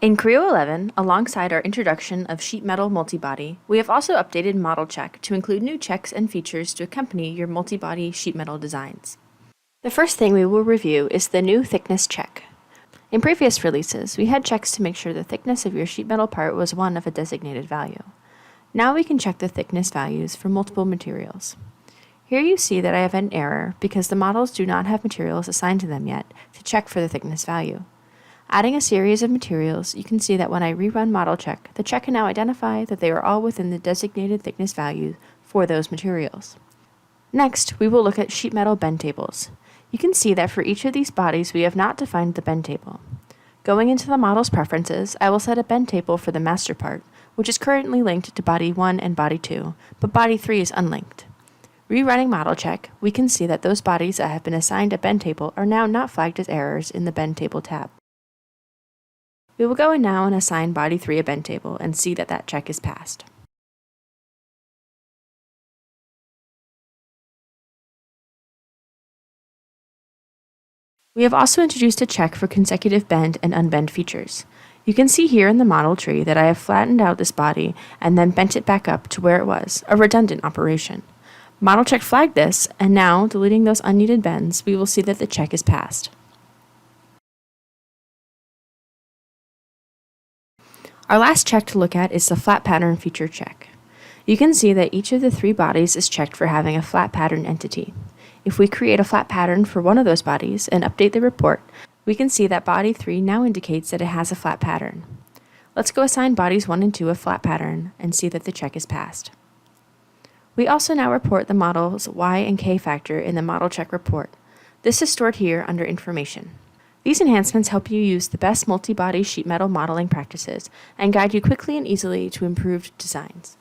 In Creo 11, alongside our introduction of Sheetmetal Multibody, we have also updated ModelCHECK to include new checks and features to accompany your multibody sheetmetal designs. The first thing we will review is the new thickness check. In previous releases, we had checks to make sure the thickness of your sheetmetal part was one of a designated value. Now we can check the thickness values for multiple materials. Here you see that I have an error because the models do not have materials assigned to them yet to check for the thickness value. Adding a series of materials, you can see that when I rerun ModelCHECK, the check can now identify that they are all within the designated thickness value for those materials. Next, we will look at sheetmetal bend tables. You can see that for each of these bodies, we have not defined the bend table. Going into the model's preferences, I will set a bend table for the master part, which is currently linked to body 1 and body 2, but body 3 is unlinked. Rerunning ModelCHECK, we can see that those bodies that have been assigned a bend table are now not flagged as errors in the bend table tab. We will go in now and assign body 3 a bend table and see that that check is passed. We have also introduced a check for consecutive bend and unbend features. You can see here in the model tree that I have flattened out this body and then bent it back up to where it was, a redundant operation. ModelCHECK flagged this, and now, deleting those unneeded bends, we will see that the check is passed. Our last check to look at is the flat pattern feature check. You can see that each of the 3 bodies is checked for having a flat pattern entity. If we create a flat pattern for one of those bodies and update the report, we can see that body 3 now indicates that it has a flat pattern. Let's go assign bodies 1 and 2 a flat pattern and see that the check is passed. We also now report the model's Y and K factor in the ModelCHECK report. This is stored here under Information. These enhancements help you use the best multi-body sheet metal modeling practices and guide you quickly and easily to improved designs.